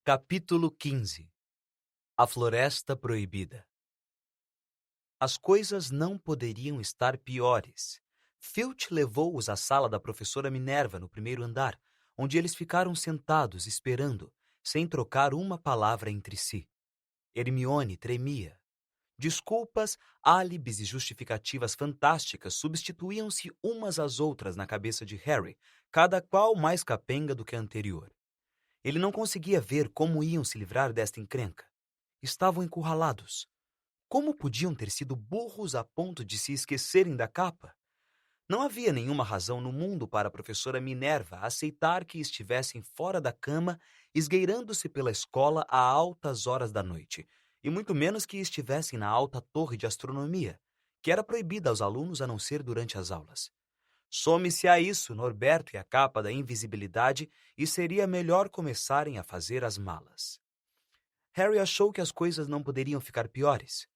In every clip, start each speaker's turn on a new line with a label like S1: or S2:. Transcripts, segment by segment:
S1: Capítulo 15. A Floresta Proibida. As coisas não poderiam estar piores. Filch levou-os à sala da professora Minerva no primeiro andar, onde eles ficaram sentados esperando, sem trocar uma palavra entre si. Hermione tremia. Desculpas, álibis e justificativas fantásticas substituíam-se umas às outras na cabeça de Harry, cada qual mais capenga do que a anterior. Ele não conseguia ver como iam se livrar desta encrenca. Estavam encurralados. Como podiam ter sido burros a ponto de se esquecerem da capa? Não havia nenhuma razão no mundo para a professora Minerva aceitar que estivessem fora da cama, esgueirando-se pela escola a altas horas da noite, e muito menos que estivessem na alta torre de astronomia, que era proibida aos alunos a não ser durante as aulas. Some-se a isso Norberto e a capa da invisibilidade, e seria melhor começarem a fazer as malas. Harry achou que as coisas não poderiam ficar piores.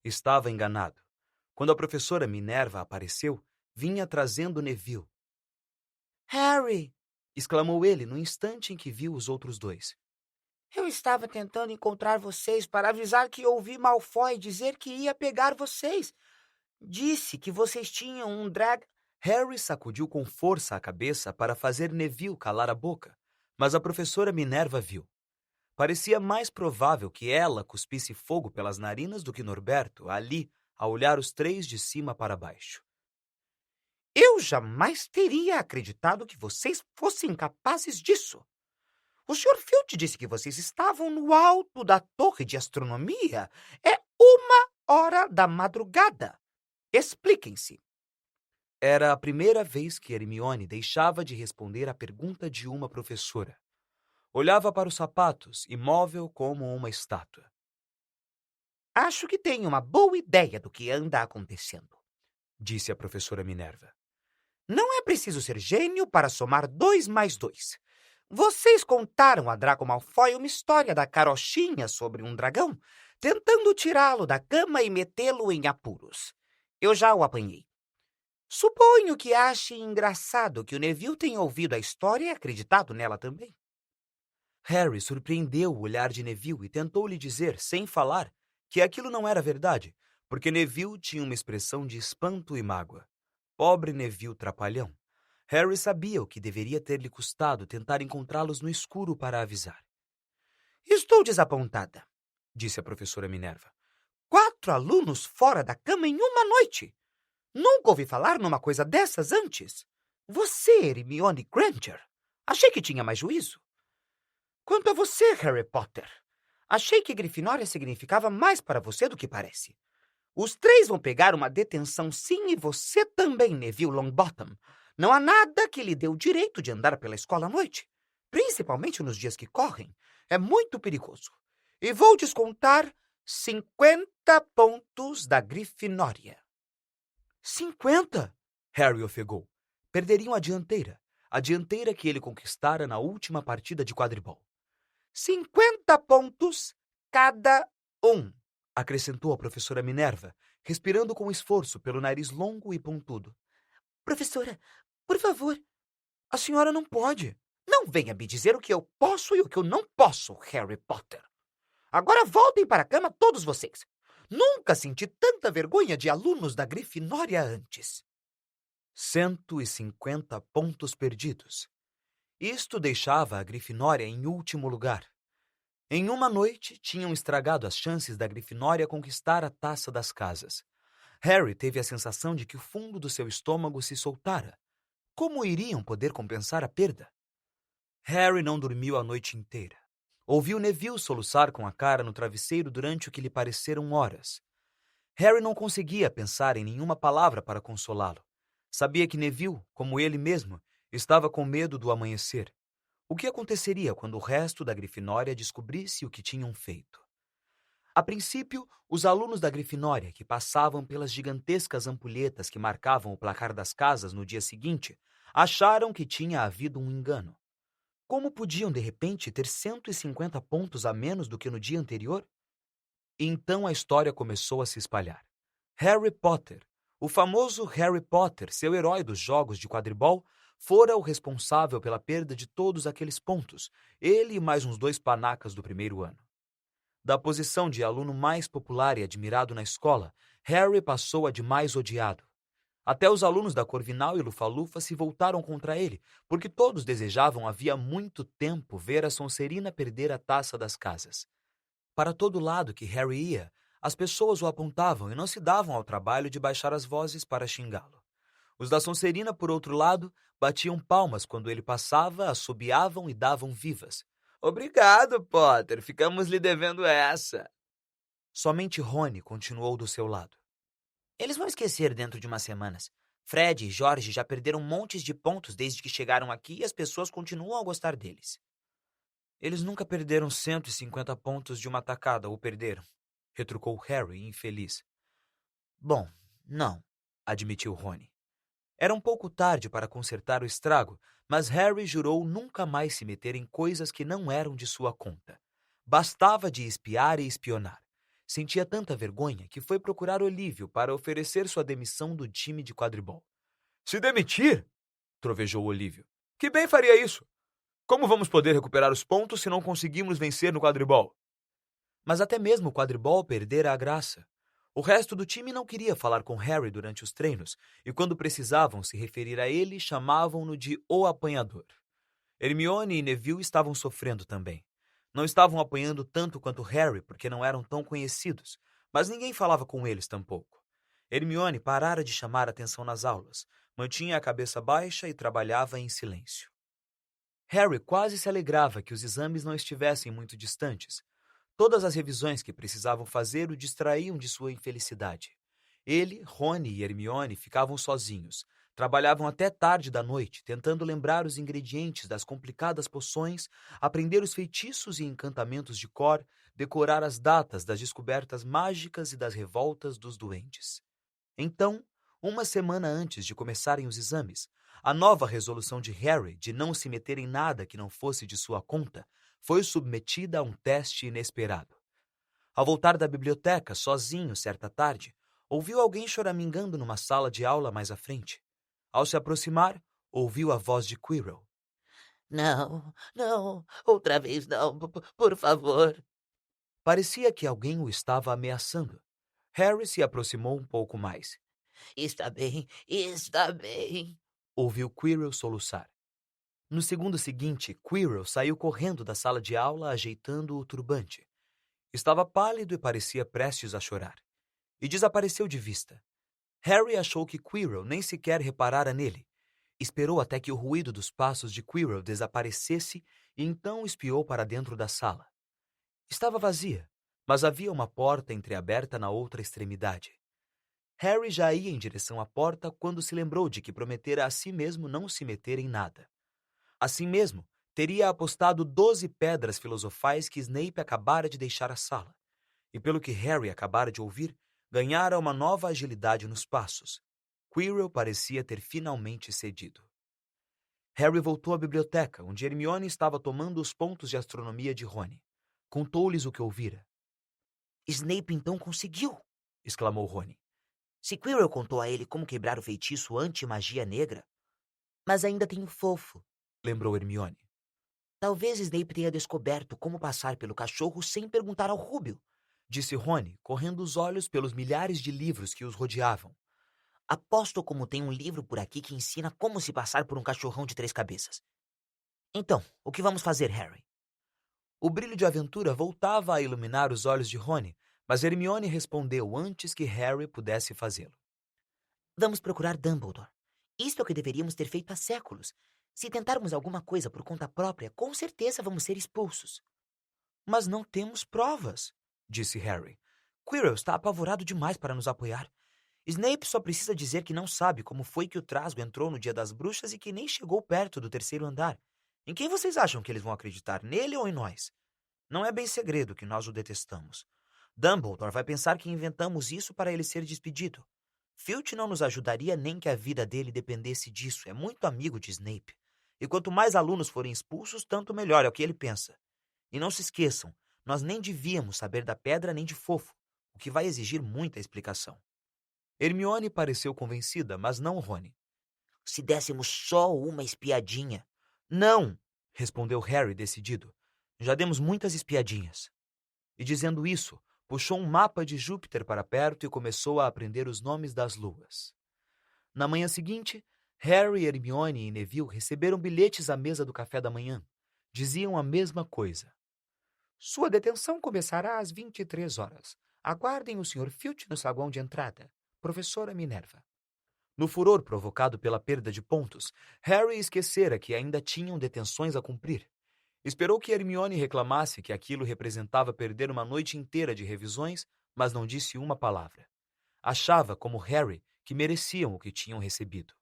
S1: Estava enganado. Quando a professora Minerva apareceu, vinha trazendo Neville.
S2: Harry!
S1: Exclamou ele no instante em que viu os outros dois.
S2: Eu estava tentando encontrar vocês para avisar que ouvi Malfoy dizer que ia pegar vocês. Disse que vocês tinham um drag...
S1: Harry sacudiu com força a cabeça para fazer Neville calar a boca, mas a professora Minerva viu. Parecia mais provável que ela cuspisse fogo pelas narinas do que Norberto, ali, a olhar os três de cima para baixo.
S2: Eu jamais teria acreditado que vocês fossem capazes disso. O Sr. Filch disse que vocês estavam no alto da torre de astronomia. É 1h da madrugada. Expliquem-se.
S1: Era a primeira vez que Hermione deixava de responder à pergunta de uma professora. Olhava para os sapatos, imóvel como uma estátua.
S2: Acho que tenho uma boa ideia do que anda acontecendo,
S1: disse a professora Minerva.
S2: Não é preciso ser gênio para somar 2 mais 2. Vocês contaram a Draco Malfoy uma história da carochinha sobre um dragão, tentando tirá-lo da cama e metê-lo em apuros. Eu já o apanhei. Suponho que ache engraçado que o Neville tenha ouvido a história e acreditado nela também.
S1: Harry surpreendeu o olhar de Neville e tentou lhe dizer, sem falar, que aquilo não era verdade, porque Neville tinha uma expressão de espanto e mágoa. Pobre Neville trapalhão. Harry sabia o que deveria ter lhe custado tentar encontrá-los no escuro para avisar.
S2: Estou desapontada,
S1: disse a professora Minerva.
S2: 4 alunos fora da cama em uma noite. Nunca ouvi falar numa coisa dessas antes. Você, Hermione Granger, achei que tinha mais juízo. Quanto a você, Harry Potter, achei que Grifinória significava mais para você do que parece. Os 3 vão pegar uma detenção sim e você também, Neville Longbottom. Não há nada que lhe dê o direito de andar pela escola à noite, principalmente nos dias que correm. É muito perigoso. E vou descontar 50 pontos da Grifinória.
S1: 50? Harry ofegou. Perderiam a dianteira que ele conquistara na última partida de quadribol.
S2: 50 pontos cada um,
S1: acrescentou a professora Minerva, respirando com esforço pelo nariz longo e pontudo.
S2: Professora, por favor, a senhora não pode. Não venha me dizer o que eu posso e o que eu não posso, Harry Potter. Agora voltem para a cama todos vocês. Nunca senti tanta vergonha de alunos da Grifinória antes.
S1: 150 pontos perdidos. Isto deixava a Grifinória em último lugar. Em uma noite, tinham estragado as chances da Grifinória conquistar a taça das casas. Harry teve a sensação de que o fundo do seu estômago se soltara. Como iriam poder compensar a perda? Harry não dormiu a noite inteira. Ouviu Neville soluçar com a cara no travesseiro durante o que lhe pareceram horas. Harry não conseguia pensar em nenhuma palavra para consolá-lo. Sabia que Neville, como ele mesmo, estava com medo do amanhecer. O que aconteceria quando o resto da Grifinória descobrisse o que tinham feito? A princípio, os alunos da Grifinória, que passavam pelas gigantescas ampulhetas que marcavam o placar das casas no dia seguinte, acharam que tinha havido um engano. Como podiam, de repente, ter 150 pontos a menos do que no dia anterior? E então a história começou a se espalhar. Harry Potter, o famoso Harry Potter, seu herói dos jogos de quadribol, Fora o responsável pela perda de todos aqueles pontos, ele e mais uns 2 panacas do primeiro ano. Da posição de aluno mais popular e admirado na escola, Harry passou a de mais odiado. Até os alunos da Corvinal e Lufa-Lufa se voltaram contra ele, porque todos desejavam havia muito tempo ver a Sonserina perder a taça das casas. Para todo lado que Harry ia, as pessoas o apontavam e não se davam ao trabalho de baixar as vozes para xingá-lo. Os da Sonserina, por outro lado, batiam palmas quando ele passava, assobiavam e davam vivas. Obrigado, Potter, ficamos lhe devendo essa. Somente Rony continuou do seu lado.
S3: Eles vão esquecer dentro de umas semanas. Fred e Jorge já perderam montes de pontos desde que chegaram aqui e as pessoas continuam a gostar deles.
S1: Eles nunca perderam 150 pontos de uma tacada, ou perderam, retrucou Harry, infeliz.
S3: Bom, não,
S1: admitiu Rony. Era um pouco tarde para consertar o estrago, mas Harry jurou nunca mais se meter em coisas que não eram de sua conta. Bastava de espiar e espionar. Sentia tanta vergonha que foi procurar Olívio para oferecer sua demissão do time de quadribol. Se demitir? Trovejou Olívio. Que bem faria isso? Como vamos poder recuperar os pontos se não conseguimos vencer no quadribol? Mas até mesmo o quadribol perdera a graça. O resto do time não queria falar com Harry durante os treinos, e quando precisavam se referir a ele, chamavam-no de O Apanhador. Hermione e Neville estavam sofrendo também. Não estavam apanhando tanto quanto Harry, porque não eram tão conhecidos, mas ninguém falava com eles tampouco. Hermione parara de chamar atenção nas aulas, mantinha a cabeça baixa e trabalhava em silêncio. Harry quase se alegrava que os exames não estivessem muito distantes. Todas as revisões que precisavam fazer o distraíam de sua infelicidade. Ele, Rony e Hermione ficavam sozinhos. Trabalhavam até tarde da noite, tentando lembrar os ingredientes das complicadas poções, aprender os feitiços e encantamentos de cor, decorar as datas das descobertas mágicas e das revoltas dos duendes. Então, uma semana antes de começarem os exames, a nova resolução de Harry de não se meter em nada que não fosse de sua conta foi submetida a um teste inesperado. Ao voltar da biblioteca, sozinho, certa tarde, ouviu alguém choramingando numa sala de aula mais à frente. Ao se aproximar, ouviu a voz de Quirrell.
S3: Não, não, outra vez não, por favor.
S1: Parecia que alguém o estava ameaçando. Harry se aproximou um pouco mais.
S3: Está bem,
S1: ouviu Quirrell soluçar. No segundo seguinte, Quirrell saiu correndo da sala de aula ajeitando o turbante. Estava pálido e parecia prestes a chorar. E desapareceu de vista. Harry achou que Quirrell nem sequer reparara nele. Esperou até que o ruído dos passos de Quirrell desaparecesse e então espiou para dentro da sala. Estava vazia, mas havia uma porta entreaberta na outra extremidade. Harry já ia em direção à porta quando se lembrou de que prometera a si mesmo não se meter em nada. Assim mesmo, teria apostado 12 pedras filosofais que Snape acabara de deixar a sala. E pelo que Harry acabara de ouvir, ganhara uma nova agilidade nos passos. Quirrell parecia ter finalmente cedido. Harry voltou à biblioteca, onde Hermione estava tomando os pontos de astronomia de Rony. Contou-lhes o que ouvira.
S3: Snape então conseguiu!
S1: Exclamou Rony.
S3: Se Quirrell contou a ele como quebrar o feitiço anti-magia negra... Mas ainda tem o fofo,
S1: lembrou Hermione.
S3: Talvez Snape tenha descoberto como passar pelo cachorro sem perguntar ao Rúbio,
S1: disse Rony, correndo os olhos pelos milhares de livros que os rodeavam.
S3: Aposto como tem um livro por aqui que ensina como se passar por um cachorrão de 3 cabeças. Então, o que vamos fazer, Harry?
S1: O brilho de aventura voltava a iluminar os olhos de Rony, mas Hermione respondeu antes que Harry pudesse fazê-lo.
S3: Vamos procurar Dumbledore. Isto é o que deveríamos ter feito há séculos. Se tentarmos alguma coisa por conta própria, com certeza vamos ser expulsos.
S1: Mas não temos provas, disse Harry. Quirrell está apavorado demais para nos apoiar. Snape só precisa dizer que não sabe como foi que o Trasgo entrou no Dia das Bruxas e que nem chegou perto do 3º andar. Em quem vocês acham que eles vão acreditar, nele ou em nós? Não é bem segredo que nós o detestamos. Dumbledore vai pensar que inventamos isso para ele ser despedido. Filch não nos ajudaria nem que a vida dele dependesse disso. É muito amigo de Snape. E quanto mais alunos forem expulsos, tanto melhor, é o que ele pensa. E não se esqueçam, nós nem devíamos saber da pedra nem de fofo, o que vai exigir muita explicação. Hermione pareceu convencida, mas não Rony.
S3: Se dessemos só uma espiadinha.
S1: Não, respondeu Harry decidido. Já demos muitas espiadinhas. E dizendo isso, puxou um mapa de Júpiter para perto e começou a aprender os nomes das luas. Na manhã seguinte, Harry, Hermione e Neville receberam bilhetes à mesa do café da manhã. Diziam a mesma coisa.
S2: Sua detenção começará às 23 horas. Aguardem o Sr. Filch no saguão de entrada. Professora Minerva.
S1: No furor provocado pela perda de pontos, Harry esquecera que ainda tinham detenções a cumprir. Esperou que Hermione reclamasse que aquilo representava perder uma noite inteira de revisões, mas não disse uma palavra. Achava, como Harry, que mereciam o que tinham recebido.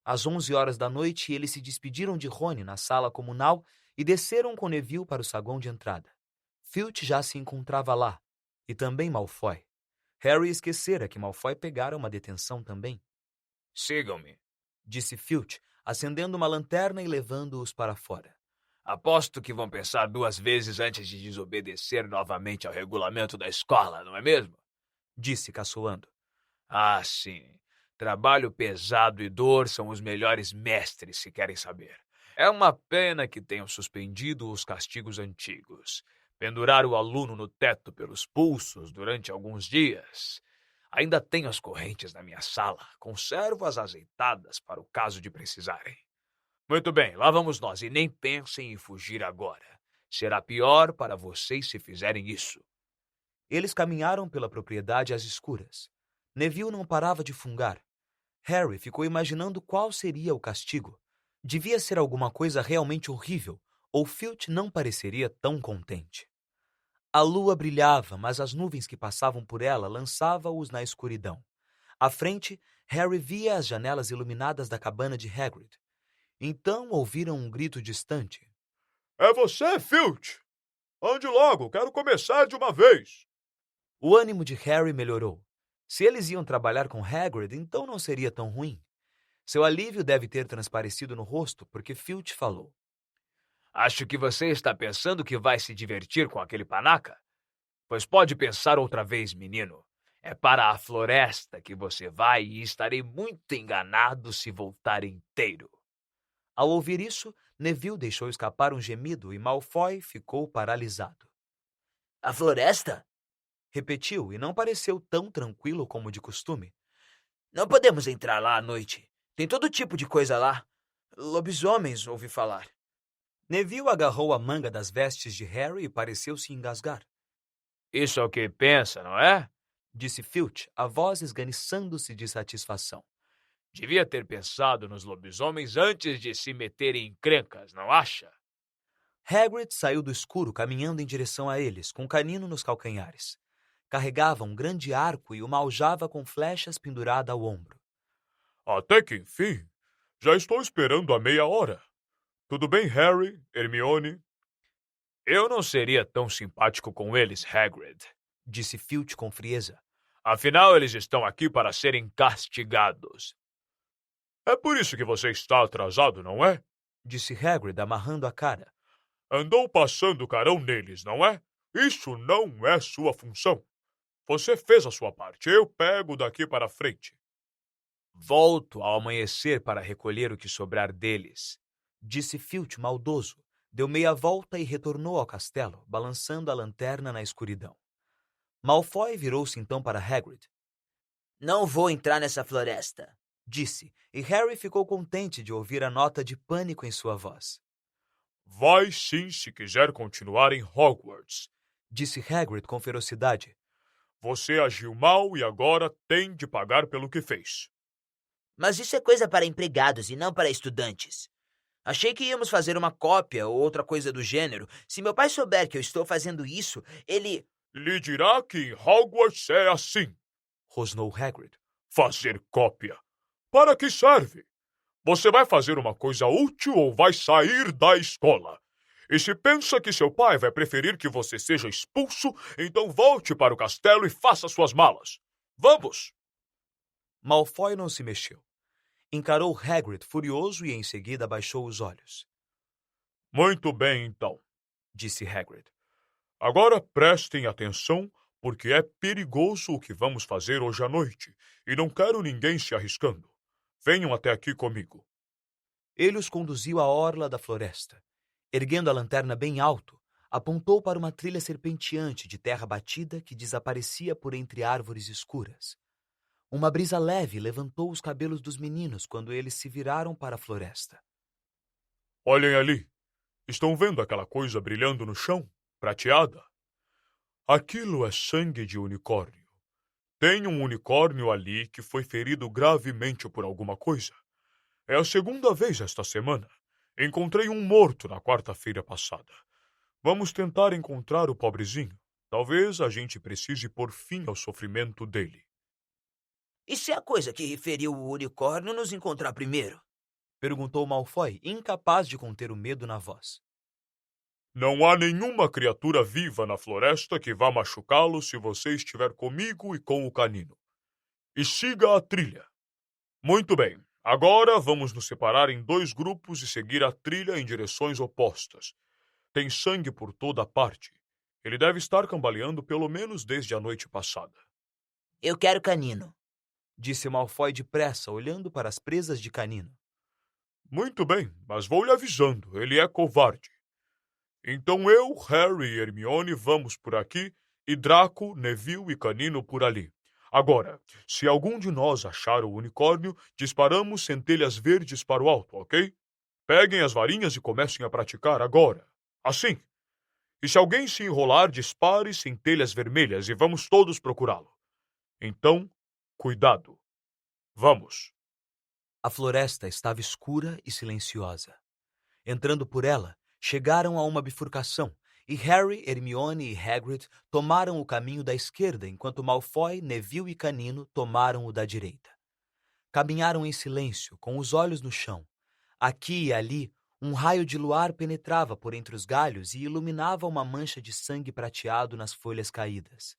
S1: Às 11 horas da noite, eles se despediram de Rony na sala comunal e desceram com Neville para o saguão de entrada. Filch já se encontrava lá, e também Malfoy. Harry esquecera que Malfoy pegara uma detenção também.
S4: Sigam-me,
S1: disse Filch, acendendo uma lanterna e levando-os para fora.
S4: Aposto que vão pensar 2 vezes antes de desobedecer novamente ao regulamento da escola, não é mesmo?
S1: Disse caçoando.
S4: Ah, sim. Trabalho pesado e dor são os melhores mestres, se querem saber. É uma pena que tenham suspendido os castigos antigos. Pendurar o aluno no teto pelos pulsos durante alguns dias. Ainda tenho as correntes na minha sala. Conservo-as azeitadas para o caso de precisarem. Muito bem, lá vamos nós. E nem pensem em fugir agora. Será pior para vocês se fizerem isso.
S1: Eles caminharam pela propriedade às escuras. Neville não parava de fungar. Harry ficou imaginando qual seria o castigo. Devia ser alguma coisa realmente horrível, ou Filch não pareceria tão contente. A lua brilhava, mas as nuvens que passavam por ela lançavam-os na escuridão. À frente, Harry via as janelas iluminadas da cabana de Hagrid. Então ouviram um grito distante.
S5: É você, Filch! Ande logo, quero começar de uma vez!
S1: O ânimo de Harry melhorou. Se eles iam trabalhar com Hagrid, então não seria tão ruim. Seu alívio deve ter transparecido no rosto, porque Filch falou.
S4: Acho que você está pensando que vai se divertir com aquele panaca? Pois pode pensar outra vez, menino. É para a floresta que você vai e estarei muito enganado se voltar inteiro.
S1: Ao ouvir isso, Neville deixou escapar um gemido e Malfoy ficou paralisado.
S3: A floresta?
S1: Repetiu e não pareceu tão tranquilo como de costume.
S3: Não podemos entrar lá à noite. Tem todo tipo de coisa lá. Lobisomens, ouvi falar.
S1: Neville agarrou a manga das vestes de Harry e pareceu se engasgar.
S4: Isso é o que pensa, não é?
S1: Disse Filch, a voz esganiçando-se de satisfação.
S4: Devia ter pensado nos lobisomens antes de se meter em encrencas, não acha?
S1: Hagrid saiu do escuro caminhando em direção a eles, com um canino nos calcanhares. Carregava um grande arco e uma aljava com flechas pendurada ao ombro.
S5: Até que enfim, já estou esperando há meia hora. Tudo bem, Harry, Hermione?
S4: Eu não seria tão simpático com eles, Hagrid,
S1: disse Filch com frieza.
S4: Afinal, eles estão aqui para serem castigados.
S5: É por isso que você está atrasado, não é?
S1: Disse Hagrid, amarrando a cara.
S5: Andou passando carão neles, não é? Isso não é sua função. Você fez a sua parte, eu pego daqui para frente.
S1: Volto ao amanhecer para recolher o que sobrar deles, disse Filch maldoso. Deu meia volta e retornou ao castelo, balançando a lanterna na escuridão. Malfoy virou-se então para Hagrid.
S3: Não vou entrar nessa floresta,
S1: disse, e Harry ficou contente de ouvir a nota de pânico em sua voz.
S5: Vai sim se quiser continuar em Hogwarts,
S1: disse Hagrid com ferocidade.
S5: Você agiu mal e agora tem de pagar pelo que fez.
S3: Mas isso é coisa para empregados e não para estudantes. Achei que íamos fazer uma cópia ou outra coisa do gênero. Se meu pai souber que eu estou fazendo isso, ele...
S5: Lhe dirá que em Hogwarts é assim,
S1: rosnou Hagrid.
S5: Fazer cópia. Para que serve? Você vai fazer uma coisa útil ou vai sair da escola? E se pensa que seu pai vai preferir que você seja expulso, então volte para o castelo e faça suas malas. Vamos!
S1: Malfoy não se mexeu. Encarou Hagrid furioso e em seguida baixou os olhos.
S5: Muito bem, então,
S1: disse Hagrid.
S5: Agora prestem atenção, porque é perigoso o que vamos fazer hoje à noite, e não quero ninguém se arriscando. Venham até aqui comigo.
S1: Ele os conduziu à orla da floresta. Erguendo a lanterna bem alto, apontou para uma trilha serpenteante de terra batida que desaparecia por entre árvores escuras. Uma brisa leve levantou os cabelos dos meninos quando eles se viraram para a floresta.
S5: Olhem ali. Estão vendo aquela coisa brilhando no chão? Prateada? Aquilo é sangue de unicórnio. Tem um unicórnio ali que foi ferido gravemente por alguma coisa. É a segunda vez esta semana. Encontrei um morto na quarta-feira passada. Vamos tentar encontrar o pobrezinho. Talvez a gente precise pôr fim ao sofrimento dele.
S3: E se a coisa que feriu o unicórnio nos encontrar primeiro?
S1: Perguntou Malfoy, incapaz de conter o medo na voz.
S5: Não há nenhuma criatura viva na floresta que vá machucá-lo se você estiver comigo e com o canino. E siga a trilha. Muito bem. Agora vamos nos separar em 2 grupos e seguir a trilha em direções opostas. Tem sangue por toda parte. Ele deve estar cambaleando pelo menos desde a noite passada.
S3: Eu quero canino,
S1: Disse Malfoy depressa, olhando para as presas de canino.
S5: Muito bem, mas vou lhe avisando, ele é covarde. Então eu, Harry e Hermione vamos por aqui e Draco, Neville e Canino por ali. Agora, se algum de nós achar o unicórnio, disparamos centelhas verdes para o alto, ok? Peguem as varinhas e comecem a praticar agora. Assim. E se alguém se enrolar, dispare centelhas vermelhas e vamos todos procurá-lo. Então, cuidado. Vamos.
S1: A floresta estava escura e silenciosa. Entrando por ela, chegaram a uma bifurcação e Harry, Hermione e Hagrid tomaram o caminho da esquerda, enquanto Malfoy, Neville e Canino tomaram o da direita. Caminharam em silêncio, com os olhos no chão. Aqui e ali, um raio de luar penetrava por entre os galhos e iluminava uma mancha de sangue prateado nas folhas caídas.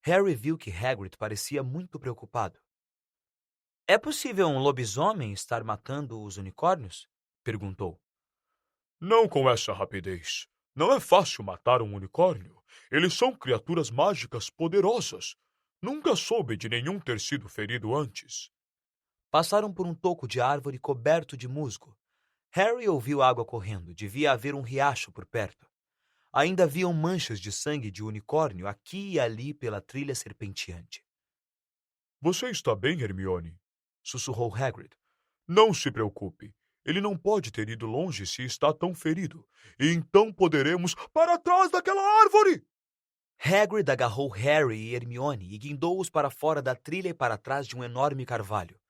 S1: Harry viu que Hagrid parecia muito preocupado. É possível um lobisomem estar matando os unicórnios? Perguntou.
S5: Não com essa rapidez. Não é fácil matar um unicórnio. Eles são criaturas mágicas poderosas. Nunca soube de nenhum ter sido ferido antes.
S1: Passaram por um toco de árvore coberto de musgo. Harry ouviu água correndo. Devia haver um riacho por perto. Ainda haviam manchas de sangue de unicórnio aqui e ali pela trilha serpenteante.
S5: Você está bem, Hermione?
S1: Sussurrou Hagrid.
S5: Não se preocupe. Ele não pode ter ido longe se está tão ferido. E então poderemos... Para trás daquela árvore!
S1: Hagrid agarrou Harry e Hermione e guindou-os para fora da trilha e para trás de um enorme carvalho.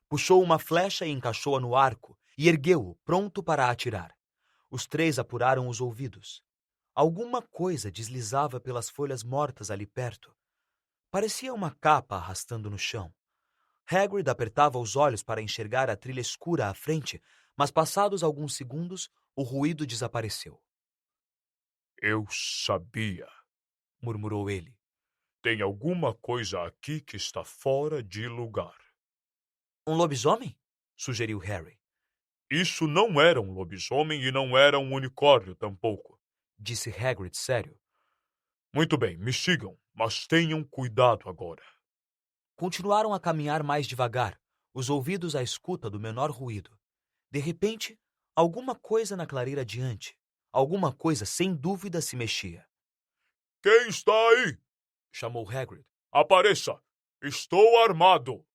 S1: Puxou uma flecha e encaixou-a no arco e ergueu-o, pronto para atirar. Os 3 apuraram os ouvidos. Alguma coisa deslizava pelas folhas mortas ali perto. Parecia uma capa arrastando no chão. Hagrid apertava os olhos para enxergar a trilha escura à frente, mas passados alguns segundos, o ruído desapareceu.
S5: Eu sabia.
S1: Murmurou ele.
S5: Tem alguma coisa aqui que está fora de lugar.
S1: Um lobisomem? Sugeriu Harry.
S5: Isso não era um lobisomem e não era um unicórnio tampouco.
S1: Disse Hagrid sério.
S5: Muito bem, me sigam, mas tenham cuidado agora.
S1: Continuaram a caminhar mais devagar, os ouvidos à escuta do menor ruído. De repente, alguma coisa na clareira adiante. Alguma coisa, sem dúvida, se mexia.
S5: Quem está aí?
S1: Chamou Hagrid.
S5: Apareça! Estou armado!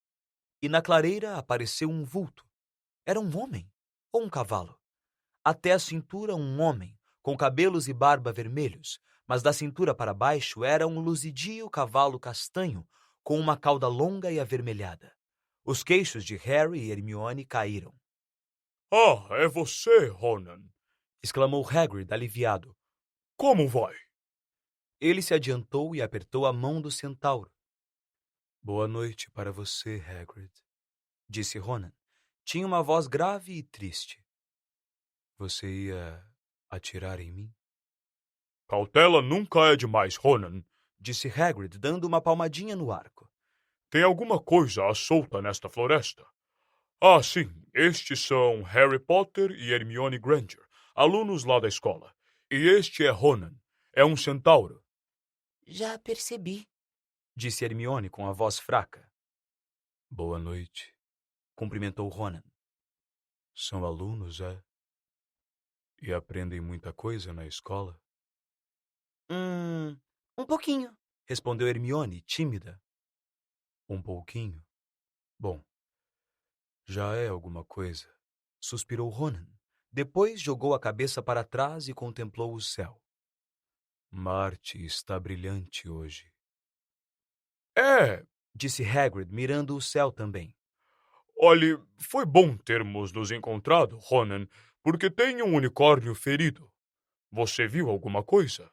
S1: E na clareira apareceu um vulto. Era um homem ou um cavalo. Até a cintura um homem, com cabelos e barba vermelhos, mas da cintura para baixo era um luzidio cavalo castanho, com uma cauda longa e avermelhada. Os queixos de Harry e Hermione caíram.
S5: Ah, é você, Ronan!
S1: Exclamou Hagrid, aliviado.
S5: Como vai?
S1: Ele se adiantou e apertou a mão do centauro. Boa noite para você, Hagrid, disse Ronan. Tinha uma voz grave e triste. Você ia atirar em mim?
S5: Cautela nunca é demais, Ronan,
S1: Disse Hagrid, dando uma palmadinha no arco.
S5: Tem alguma coisa à solta nesta floresta? Ah, sim, estes são Harry Potter e Hermione Granger, alunos lá da escola. E este é Ronan, é um centauro.
S3: Já percebi.
S1: Disse Hermione com a voz fraca. Boa noite, cumprimentou Ronan.
S5: São alunos, é? E aprendem muita coisa na escola?
S2: Um pouquinho.
S1: Respondeu Hermione, tímida.
S5: Um pouquinho? Bom, já é alguma coisa.
S1: Suspirou Ronan. Depois jogou a cabeça para trás e contemplou o céu.
S5: Marte está brilhante hoje.
S1: Disse Hagrid, mirando o céu também.
S5: Olhe, foi bom termos nos encontrado, Ronan, porque tenho um unicórnio ferido. Você viu alguma coisa?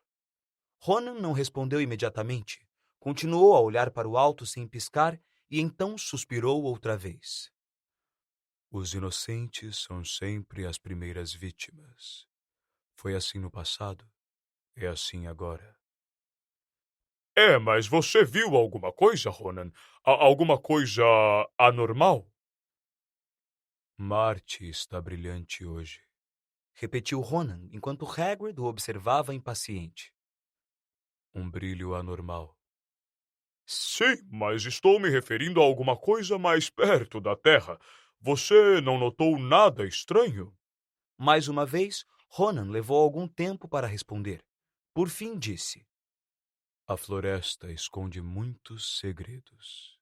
S1: Ronan não respondeu imediatamente. Continuou a olhar para o alto sem piscar e então suspirou outra vez.
S5: Os inocentes são sempre as primeiras vítimas. Foi assim no passado, é assim agora. Mas você viu alguma coisa, Ronan? Alguma coisa anormal? Marte está brilhante hoje.
S1: Repetiu Ronan, enquanto Hagrid o observava impaciente.
S5: Um brilho anormal. Sim, mas estou me referindo a alguma coisa mais perto da Terra. Você não notou nada estranho?
S1: Mais uma vez, Ronan levou algum tempo para responder. Por fim disse.
S5: A floresta esconde muitos segredos.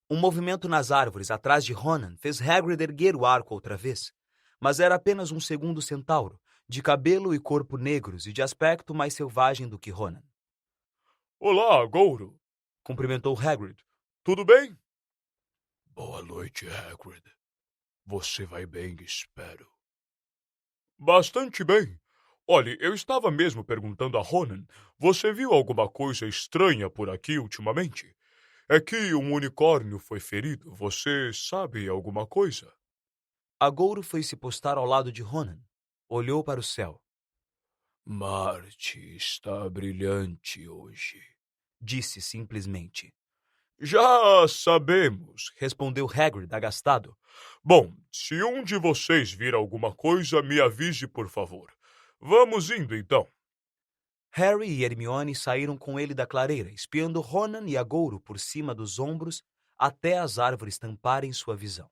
S1: Um movimento nas árvores atrás de Ronan fez Hagrid erguer o arco outra vez. Mas era apenas um segundo centauro, de cabelo e corpo negros e de aspecto mais selvagem do que Ronan.
S5: Olá, Gouro!
S1: Cumprimentou Hagrid.
S5: Tudo bem? Boa noite, Hagrid. Você vai bem, espero. Bastante bem. Olhe, eu estava mesmo perguntando a Ronan, você viu alguma coisa estranha por aqui ultimamente? É que um unicórnio foi ferido, você sabe alguma coisa?
S1: Agouro foi se postar ao lado de Ronan. Olhou para o céu.
S5: Marte está brilhante hoje.
S1: Disse simplesmente.
S5: Já sabemos,
S1: Respondeu Hagrid, agastado.
S5: Bom, se um de vocês vir alguma coisa, me avise, por favor. Vamos indo, então.
S1: Harry e Hermione saíram com ele da clareira, espiando Ronan e Agouro por cima dos ombros até as árvores tamparem sua visão.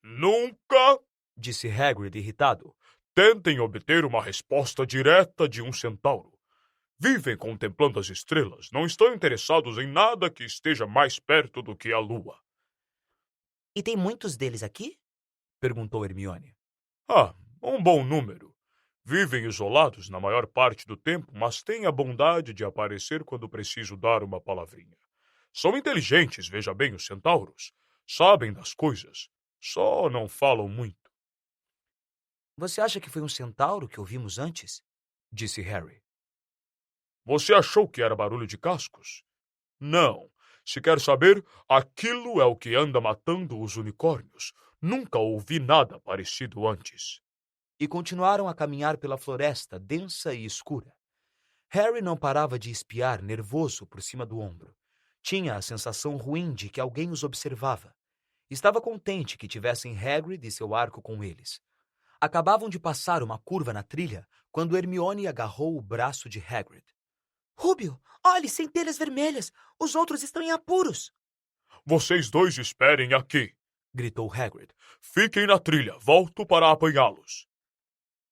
S5: Nunca,
S1: Disse Hagrid, irritado.
S5: tentem obter uma resposta direta de um centauro. Vivem contemplando as estrelas, não estão interessados em nada que esteja mais perto do que a lua.
S2: E tem muitos deles aqui?
S1: Perguntou Hermione.
S5: Um bom número. Vivem isolados na maior parte do tempo, mas têm a bondade de aparecer quando preciso dar uma palavrinha. São inteligentes, veja bem, os centauros. Sabem das coisas, só não falam muito.
S1: Você acha que foi um centauro que ouvimos antes? Disse Harry.
S5: Você achou que era barulho de cascos? Não. Se quer saber, aquilo é o que anda matando os unicórnios. Nunca ouvi nada parecido antes.
S1: E continuaram a caminhar pela floresta densa e escura. Harry não parava de espiar, nervoso, por cima do ombro. Tinha a sensação ruim de que alguém os observava. Estava contente que tivessem Hagrid e seu arco com eles. Acabavam de passar uma curva na trilha quando Hermione agarrou o braço de Hagrid.
S2: Rúbio, olhe, centelhas vermelhas! Os outros estão em apuros!
S5: Vocês dois esperem aqui,
S1: gritou Hagrid.
S5: Fiquem na trilha, volto para apanhá-los.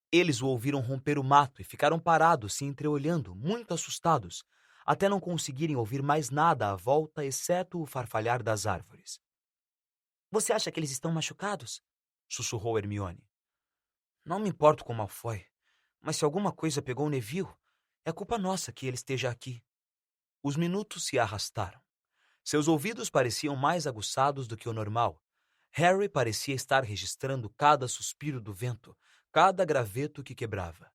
S1: Eles o ouviram romper o mato e ficaram parados, se entreolhando, muito assustados, até não conseguirem ouvir mais nada à volta, exceto o farfalhar das árvores.
S2: Você acha que eles estão machucados?
S1: Sussurrou Hermione.
S2: Não me importo com Malfoy, mas se alguma coisa pegou o Neville, é culpa nossa que ele esteja aqui.
S1: Os minutos se arrastaram. Seus ouvidos pareciam mais aguçados do que o normal. Harry parecia estar registrando cada suspiro do vento, cada graveto que quebrava.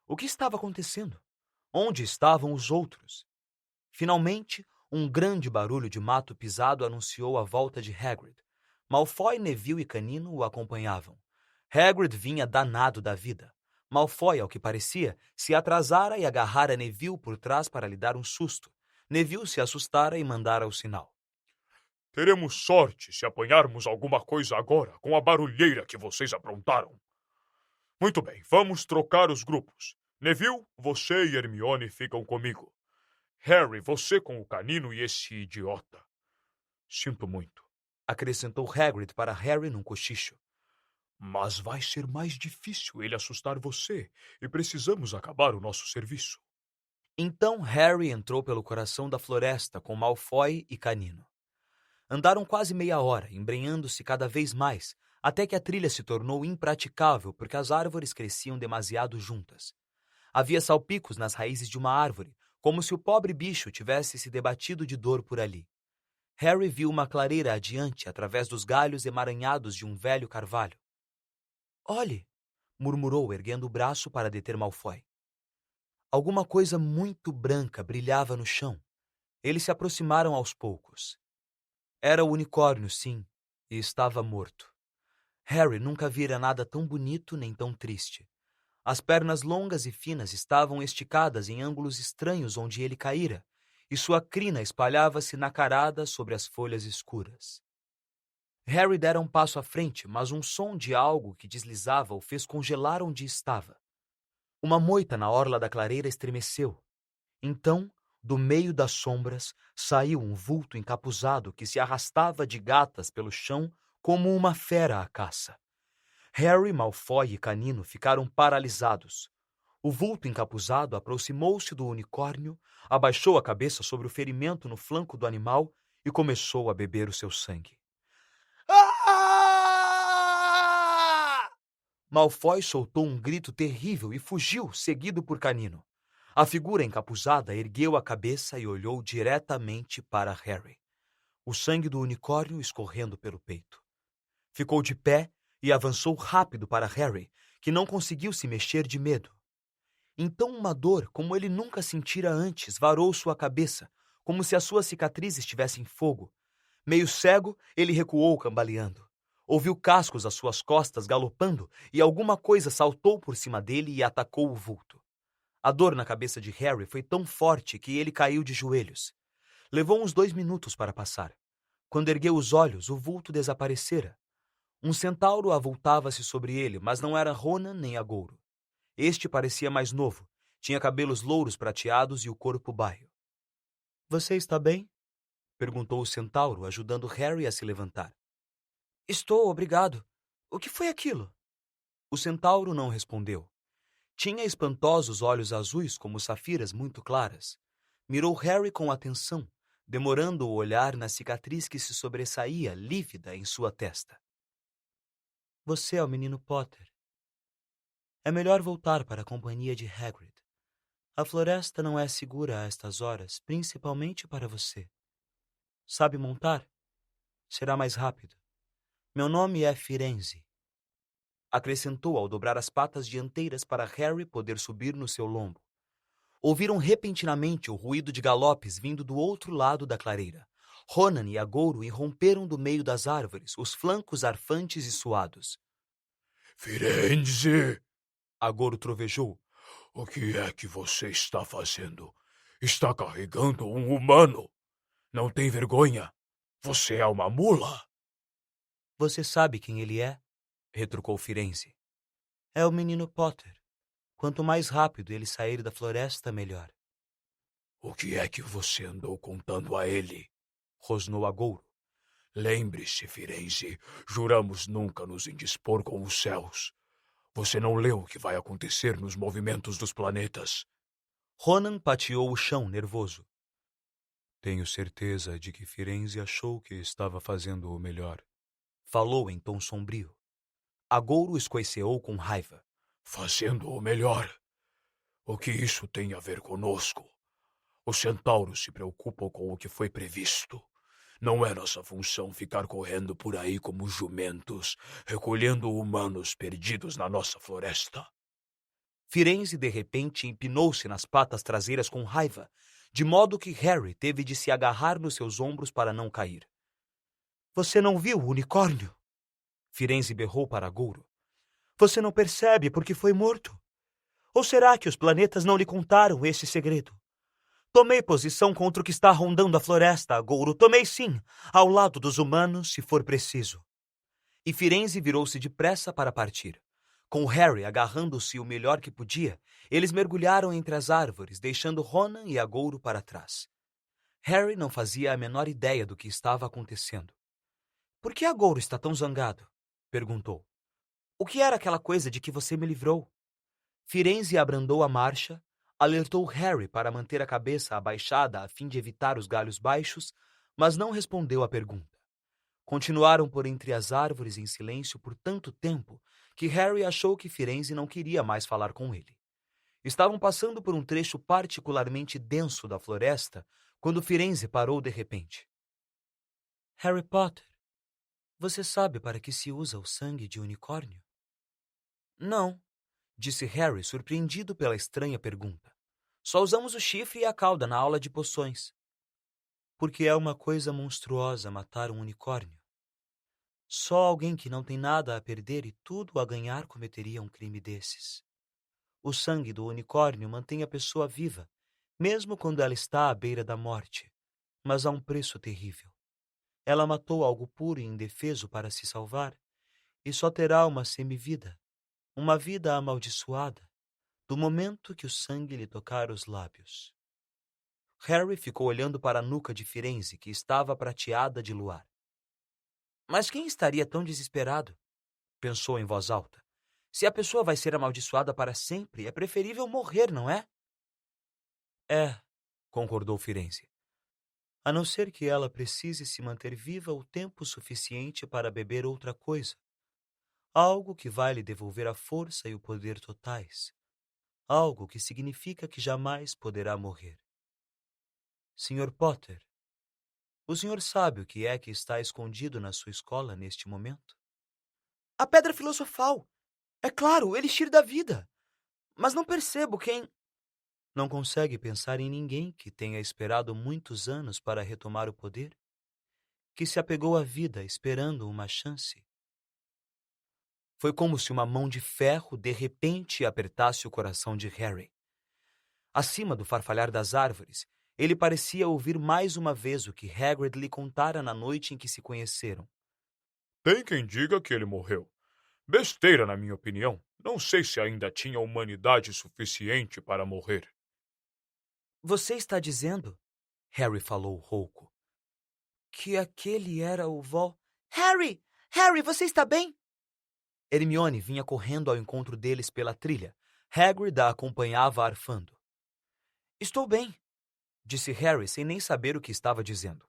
S1: O que estava acontecendo? Onde estavam os outros? Finalmente, um grande barulho de mato pisado anunciou a volta de Hagrid. Malfoy, Neville e Canino o acompanhavam. Hagrid vinha danado da vida. Malfoy, ao que parecia, se atrasara e agarrara Neville por trás para lhe dar um susto. Neville se assustara e mandara o sinal.
S5: Teremos sorte se apanharmos alguma coisa agora com a barulheira que vocês aprontaram. Muito bem, vamos trocar os grupos. Neville, você e Hermione ficam comigo. Harry, você com o Canino e esse idiota. Sinto muito.
S1: acrescentou Hagrid para Harry num cochicho.
S5: Mas vai ser mais difícil ele assustar você e precisamos acabar o nosso serviço.
S1: Então Harry entrou pelo coração da floresta com Malfoy e Canino. Andaram quase meia hora, embrenhando-se cada vez mais, até que a trilha se tornou impraticável porque as árvores cresciam demasiado juntas. Havia salpicos nas raízes de uma árvore, como se o pobre bicho tivesse se debatido de dor por ali. Harry viu uma clareira adiante através dos galhos emaranhados de um velho carvalho. "Olhe!" murmurou, erguendo o braço para deter Malfoy. Alguma coisa muito branca brilhava no chão. Eles se aproximaram aos poucos. Era o unicórnio, sim, e estava morto. Harry nunca vira nada tão bonito nem tão triste. As pernas longas e finas estavam esticadas em ângulos estranhos onde ele caíra, e sua crina espalhava-se nacarada sobre as folhas escuras. Harry dera um passo à frente, mas um som de algo que deslizava o fez congelar onde estava. Uma moita na orla da clareira estremeceu. Então, do meio das sombras, saiu um vulto encapuzado que se arrastava de gatas pelo chão como uma fera à caça. Harry, Malfoy e Canino ficaram paralisados. O vulto encapuzado aproximou-se do unicórnio, abaixou a cabeça sobre o ferimento no flanco do animal e começou a beber o seu sangue. Ah! Malfoy soltou um grito terrível e fugiu, seguido por Canino. A figura encapuzada ergueu a cabeça e olhou diretamente para Harry, o sangue do unicórnio escorrendo pelo peito. Ficou de pé e avançou rápido para Harry, que não conseguiu se mexer de medo. Então uma dor, como ele nunca sentira antes, varou sua cabeça, como se a sua cicatriz estivesse em fogo. Meio cego, ele recuou cambaleando. Ouviu cascos às suas costas galopando e alguma coisa saltou por cima dele e atacou o vulto. A dor na cabeça de Harry foi tão forte que ele caiu de joelhos. Levou uns 2 minutos para passar. Quando ergueu os olhos, o vulto desaparecera. Um centauro avultava-se sobre ele, mas não era Ronan nem Agouro. Este parecia mais novo, tinha cabelos louros prateados e o corpo baio. "Você está bem?" perguntou o centauro, ajudando Harry a se levantar. "Estou, obrigado. O que foi aquilo?" O centauro não respondeu. Tinha espantosos olhos azuis como safiras muito claras. Mirou Harry com atenção, demorando o olhar na cicatriz que se sobressaía, lívida, em sua testa. "Você é o menino Potter. É melhor voltar para a companhia de Hagrid. A floresta não é segura a estas horas, principalmente para você. Sabe montar? Será mais rápido. Meu nome é Firenze." Acrescentou ao dobrar as patas dianteiras para Harry poder subir no seu lombo. Ouviram repentinamente o ruído de galopes vindo do outro lado da clareira. Ronan e Agouro irromperam do meio das árvores, os flancos arfantes e suados.
S5: Firenze!
S1: Agouro trovejou.
S5: O que é que você está fazendo? Está carregando um humano? Não tem vergonha? Você é uma mula?
S1: Você sabe quem ele é? Retrucou Firenze. É o menino Potter. Quanto mais rápido ele sair da floresta, melhor.
S5: O que é que você andou contando a ele?
S1: Rosnou Agouro.
S5: Lembre-se, Firenze, juramos nunca nos indispor com os céus. Você não leu o que vai acontecer nos movimentos dos planetas.
S1: Ronan pateou o chão, nervoso.
S5: Tenho certeza de que Firenze achou que estava fazendo o melhor.
S1: Falou em tom sombrio. Agouro escoiceou com raiva.
S5: Fazendo o melhor? O que isso tem a ver conosco? Os centauros se preocupam com o que foi previsto. Não é nossa função ficar correndo por aí como jumentos, recolhendo humanos perdidos na nossa floresta.
S1: Firenze, de repente, empinou-se nas patas traseiras com raiva, de modo que Harry teve de se agarrar nos seus ombros para não cair. Você não viu o unicórnio? Firenze berrou para Agouro. Você não percebe porque foi morto? Ou será que os planetas não lhe contaram esse segredo? Tomei posição contra o que está rondando a floresta, Agouro. Tomei sim, ao lado dos humanos, se for preciso. E Firenze virou-se depressa para partir. Com Harry agarrando-se o melhor que podia, eles mergulharam entre as árvores, deixando Ronan e Agouro para trás. Harry não fazia a menor ideia do que estava acontecendo. Por que Agouro está tão zangado? Perguntou. O que era aquela coisa de que você me livrou? Firenze abrandou a marcha, alertou Harry para manter a cabeça abaixada a fim de evitar os galhos baixos, mas não respondeu à pergunta. Continuaram por entre as árvores em silêncio por tanto tempo que Harry achou que Firenze não queria mais falar com ele. Estavam passando por um trecho particularmente denso da floresta quando Firenze parou de repente. Harry Potter, você sabe para que se usa o sangue de unicórnio? Não, disse Harry, surpreendido pela estranha pergunta. Só usamos o chifre e a cauda na aula de poções. Porque é uma coisa monstruosa matar um unicórnio. Só alguém que não tem nada a perder e tudo a ganhar cometeria um crime desses. O sangue do unicórnio mantém a pessoa viva, mesmo quando ela está à beira da morte, mas a um preço terrível. Ela matou algo puro e indefeso para se salvar, e só terá uma semivida, uma vida amaldiçoada, do momento que o sangue lhe tocar os lábios. Harry ficou olhando para a nuca de Firenze, que estava prateada de luar. Mas quem estaria tão desesperado? Pensou em voz alta. Se a pessoa vai ser amaldiçoada para sempre, é preferível morrer, não é? É, concordou Firenze. A não ser que ela precise se manter viva o tempo suficiente para beber outra coisa. Algo que vai lhe devolver a força e o poder totais. Algo que significa que jamais poderá morrer. Sr. Potter, o senhor sabe o que é que está escondido na sua escola neste momento? A pedra filosofal. É claro, o elixir da vida. Mas não percebo quem... Não consegue pensar em ninguém que tenha esperado muitos anos para retomar o poder? Que se apegou à vida esperando uma chance? Foi como se uma mão de ferro de repente apertasse o coração de Harry. Acima do farfalhar das árvores, ele parecia ouvir mais uma vez o que Hagrid lhe contara na noite em que se conheceram.
S5: Tem quem diga que ele morreu. Besteira, na minha opinião. Não sei se ainda tinha humanidade suficiente para morrer.
S1: Você está dizendo, Harry falou rouco, que aquele era o Harry! Harry, você está bem? Hermione vinha correndo ao encontro deles pela trilha. Hagrid a acompanhava arfando. Estou bem, disse Harry sem nem saber o que estava dizendo.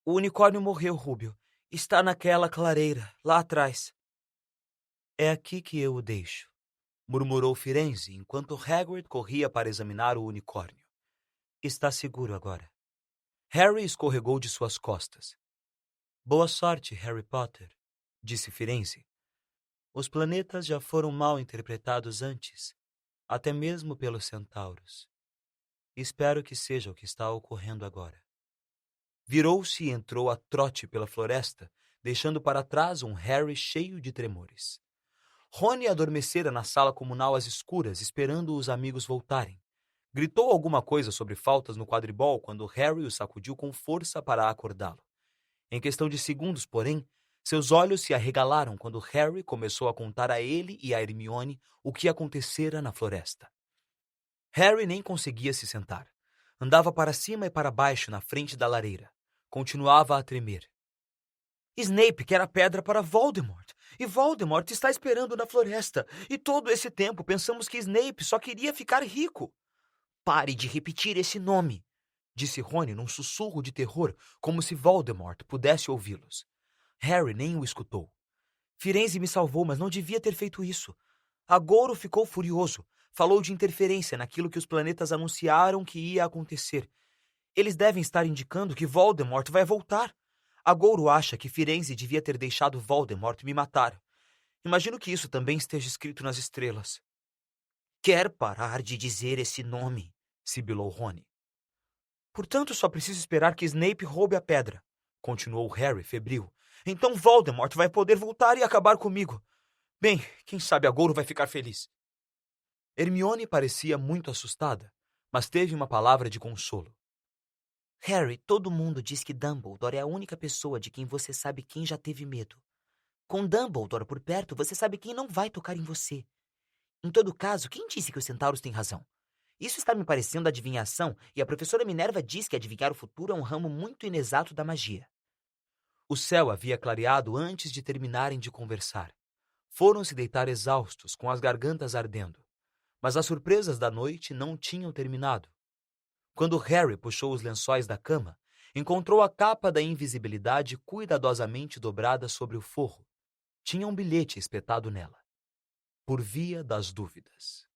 S1: O unicórnio morreu, Rúbio. Está naquela clareira, lá atrás. É aqui que eu o deixo, murmurou Firenze enquanto Hagrid corria para examinar o unicórnio. Está seguro agora. Harry escorregou de suas costas. Boa sorte, Harry Potter, disse Firenze. Os planetas já foram mal interpretados antes, até mesmo pelos centauros. Espero que seja o que está ocorrendo agora. Virou-se e entrou a trote pela floresta, deixando para trás um Harry cheio de tremores. Rony adormecera na sala comunal às escuras, esperando os amigos voltarem. Gritou alguma coisa sobre faltas no quadribol quando Harry o sacudiu com força para acordá-lo. Em questão de segundos, porém, seus olhos se arregalaram quando Harry começou a contar a ele e a Hermione o que acontecera na floresta. Harry nem conseguia se sentar. Andava para cima e para baixo na frente da lareira. Continuava a tremer. Snape quer a pedra para Voldemort. E Voldemort está esperando na floresta. E todo esse tempo pensamos que Snape só queria ficar rico. Pare de repetir esse nome, disse Rony num sussurro de terror, como se Voldemort pudesse ouvi-los. Harry nem o escutou. Firenze me salvou, mas não devia ter feito isso. Agouro ficou furioso. Falou de interferência naquilo que os planetas anunciaram que ia acontecer. Eles devem estar indicando que Voldemort vai voltar. Agouro acha que Firenze devia ter deixado Voldemort me matar. Imagino que isso também esteja escrito nas estrelas. Quer parar de dizer esse nome? Sibilou Rony. Portanto, só preciso esperar que Snape roube a pedra, continuou Harry febril. Então Voldemort vai poder voltar e acabar comigo. Bem, quem sabe Agouro vai ficar feliz. Hermione parecia muito assustada, mas teve uma palavra de consolo. Harry, todo mundo diz que Dumbledore é a única pessoa de quem você sabe quem já teve medo. Com Dumbledore por perto, você sabe quem não vai tocar em você. Em todo caso, quem disse que os centauros têm razão? Isso está me parecendo adivinhação, e a professora Minerva diz que adivinhar o futuro é um ramo muito inexato da magia. O céu havia clareado antes de terminarem de conversar. Foram se deitar exaustos, com as gargantas ardendo. Mas as surpresas da noite não tinham terminado. Quando Harry puxou os lençóis da cama, encontrou a capa da invisibilidade cuidadosamente dobrada sobre o forro. Tinha um bilhete espetado nela. Por via das dúvidas.